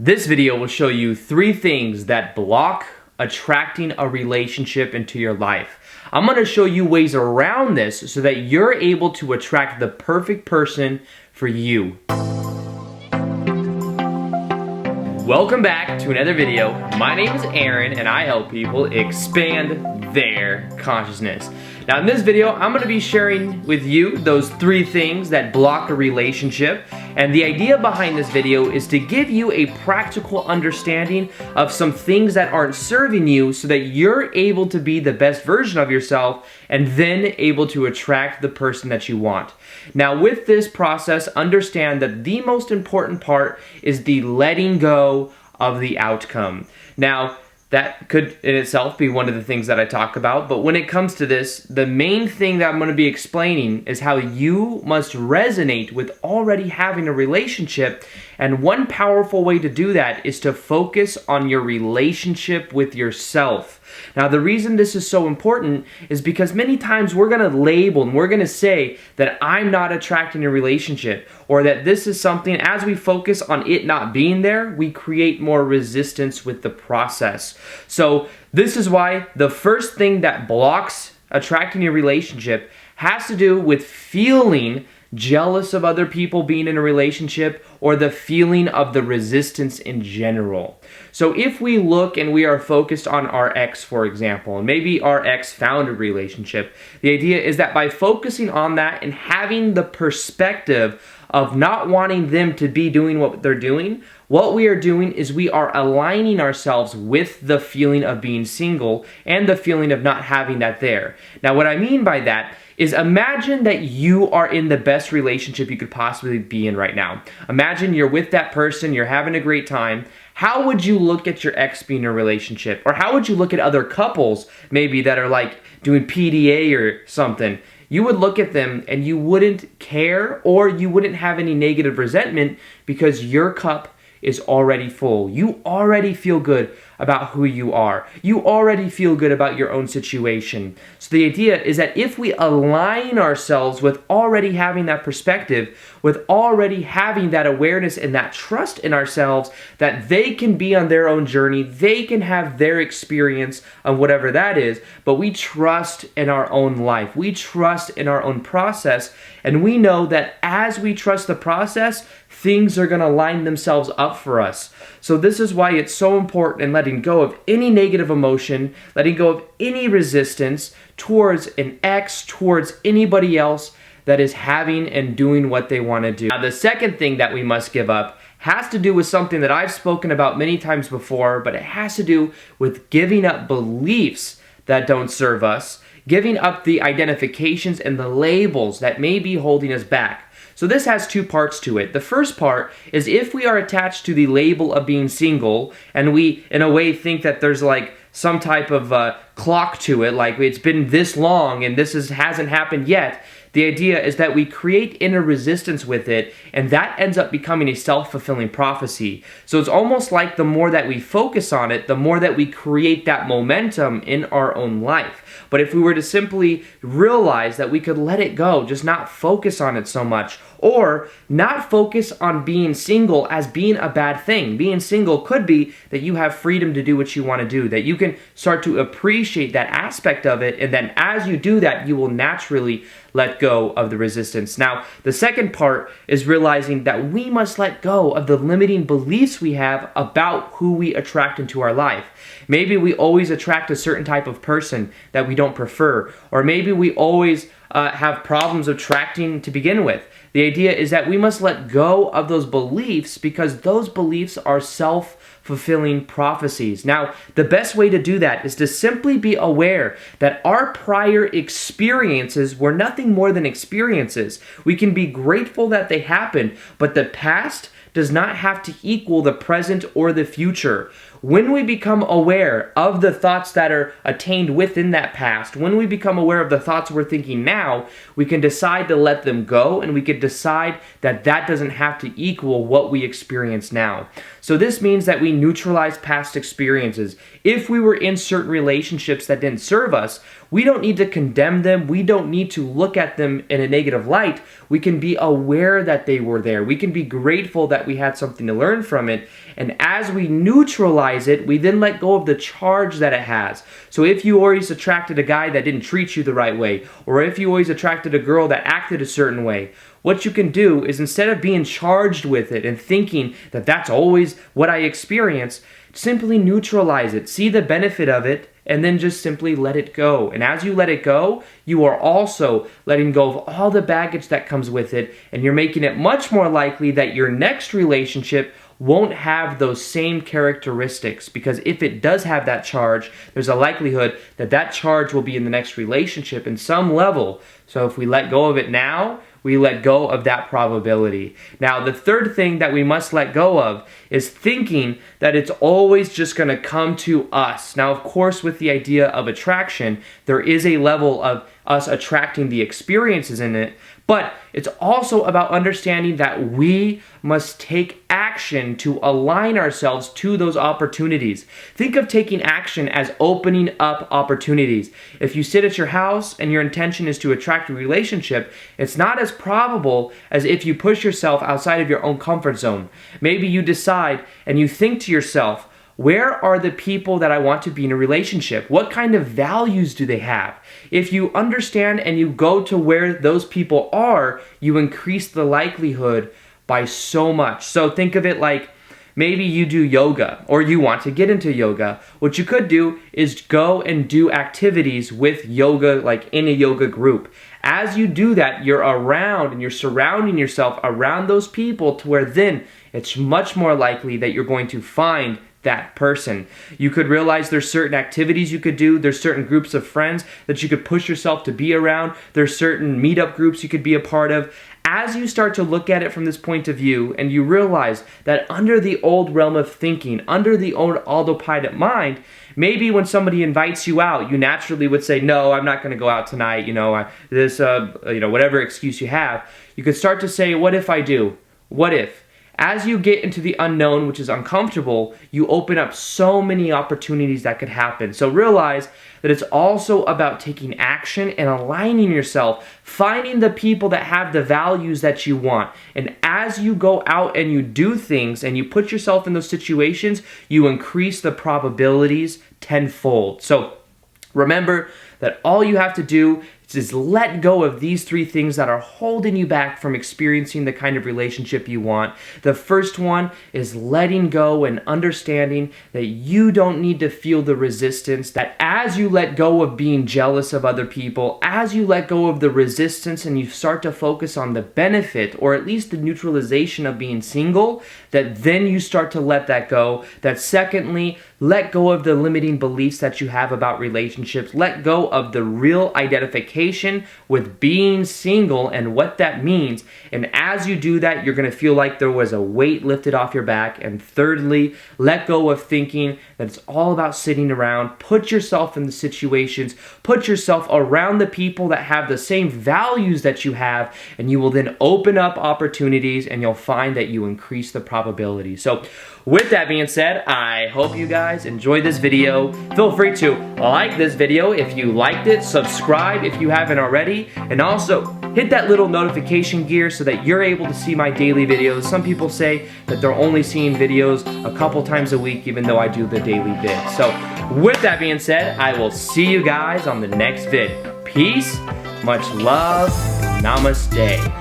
This video will show you 3 things that block attracting a relationship into your life. I'm going to show you ways around this so that you're able to attract the perfect person for you. Welcome back to another video. My name is Aaron and I help people expand their consciousness. Now in this video, I'm going to be sharing with you those 3 things that block a relationship. And the idea behind this video is to give you a practical understanding of some things that aren't serving you so that you're able to be the best version of yourself and then able to attract the person that you want. Now with this process, understand that the most important part is the letting go of the outcome. Now, that could in itself be one of the things that I talk about, but when it comes to this, the main thing that I'm going to be explaining is how you must resonate with already having a relationship, and one powerful way to do that is to focus on your relationship with yourself. Now the reason this is so important is because many times we're going to label and we're going to say that I'm not attracting a relationship, or that this is something, as we focus on it not being there, we create more resistance with the process. So this is why the first thing that blocks attracting a relationship has to do with feeling jealous of other people being in a relationship, or the feeling of the resistance in general. So if we look and we are focused on our ex, for example, and maybe our ex found a relationship, the idea is that by focusing on that and having the perspective of not wanting them to be doing what they're doing, what we are doing is we are aligning ourselves with the feeling of being single and the feeling of not having that there. Now what I mean by that is, imagine that you are in the best relationship you could possibly be in right now. Imagine you're with that person, you're having a great time. How would you look at your ex being in a relationship? Or how would you look at other couples maybe that are like doing PDA or something? You would look at them and you wouldn't care, or you wouldn't have any negative resentment because your cup is already full. You already feel good about who you are. You already feel good about your own situation. So the idea is that if we align ourselves with already having that perspective, with already having that awareness and that trust in ourselves, that they can be on their own journey, they can have their experience of whatever that is, but we trust in our own life. We trust in our own process, and we know that as we trust the process, things are going to line themselves up for us. So this is why it's so important in letting go of any negative emotion, letting go of any resistance towards an ex, towards anybody else that is having and doing what they want to do. Now the second thing that we must give up has to do with something that I've spoken about many times before, but it has to do with giving up beliefs that don't serve us, giving up the identifications and the labels that may be holding us back. So this has 2 parts to it. The first part is, if we are attached to the label of being single and we in a way think that there's like some type of clock to it, like it's been this long and this hasn't happened yet, the idea is that we create inner resistance with it, and that ends up becoming a self-fulfilling prophecy. So it's almost like the more that we focus on it, the more that we create that momentum in our own life. But if we were to simply realize that we could let it go, just not focus on it so much, or not focus on being single as being a bad thing. Being single could be that you have freedom to do what you want to do, that you can start to appreciate that aspect of it, and then as you do that, you will naturally let go of the resistance. Now, the second part is realizing that we must let go of the limiting beliefs we have about who we attract into our life. Maybe we always attract a certain type of person that we don't prefer, or maybe we always have problems attracting to begin with. The idea is that we must let go of those beliefs because those beliefs are self-fulfilling prophecies. Now, the best way to do that is to simply be aware that our prior experiences were nothing more than experiences. We can be grateful that they happened, but the past does not have to equal the present or the future. When we become aware of the thoughts that are attained within that past, when we become aware of the thoughts we're thinking now, we can decide to let them go, and we can decide that that doesn't have to equal what we experience now. So this means that we neutralize past experiences. If we were in certain relationships that didn't serve us, we don't need to condemn them. We don't need to look at them in a negative light. We can be aware that they were there. We can be grateful that we had something to learn from it. And as we neutralize it, we then let go of the charge that it has. So if you always attracted a guy that didn't treat you the right way, or if you always attracted a girl that acted a certain way, what you can do is, instead of being charged with it and thinking that that's always what I experience, simply neutralize it, see the benefit of it, and then just simply let it go. And as you let it go, you are also letting go of all the baggage that comes with it, and you're making it much more likely that your next relationship won't have those same characteristics, because if it does have that charge, there's a likelihood that that charge will be in the next relationship in some level. So if we let go of it now, we let go of that probability. Now, the third thing that we must let go of is thinking that it's always just going to come to us. Now, of course, with the idea of attraction, there is a level of us attracting the experiences in it, but it's also about understanding that we must take action to align ourselves to those opportunities. Think of taking action as opening up opportunities. If you sit at your house and your intention is to attract a relationship, it's not as probable as if you push yourself outside of your own comfort zone. Maybe you decide and you think to yourself, where are the people that I want to be in a relationship? What kind of values do they have? If you understand and you go to where those people are, you increase the likelihood by so much. So think of it like, maybe you do yoga or you want to get into yoga. What you could do is go and do activities with yoga, like in a yoga group. As you do that, you're around and you're surrounding yourself around those people, to where then it's much more likely that you're going to find that person. You could realize there's certain activities you could do, there's certain groups of friends that you could push yourself to be around, there's certain meetup groups you could be a part of. As you start to look at it from this point of view, and you realize that under the old realm of thinking, under the old autopilot mind, maybe when somebody invites you out, you naturally would say, no, I'm not going to go out tonight, whatever excuse you have. You could start to say, what if I do? What if? As you get into the unknown, which is uncomfortable, you open up so many opportunities that could happen. So realize that it's also about taking action and aligning yourself, finding the people that have the values that you want. And as you go out and you do things and you put yourself in those situations, you increase the probabilities tenfold. So remember that all you have to do is let go of these three things that are holding you back from experiencing the kind of relationship you want. The first one is letting go and understanding that you don't need to feel the resistance, that as you let go of being jealous of other people, as you let go of the resistance and you start to focus on the benefit, or at least the neutralization of being single, that then you start to let that go. That secondly, let go of the limiting beliefs that you have about relationships. Let go of the real identification with being single and what that means. And as you do that, you're going to feel like there was a weight lifted off your back. And thirdly, let go of thinking that it's all about sitting around. Put yourself in the situations, put yourself around the people that have the same values that you have, and you will then open up opportunities and you'll find that you increase the probability. So with that being said, I hope you guys enjoyed this video. Feel free to like this video if you liked it, subscribe if you haven't already, and also hit that little notification gear so that you're able to see my daily videos. Some people say that they're only seeing videos a couple times a week, even though I do the daily vid. So with that being said, I will see you guys on the next vid. Peace, much love, namaste.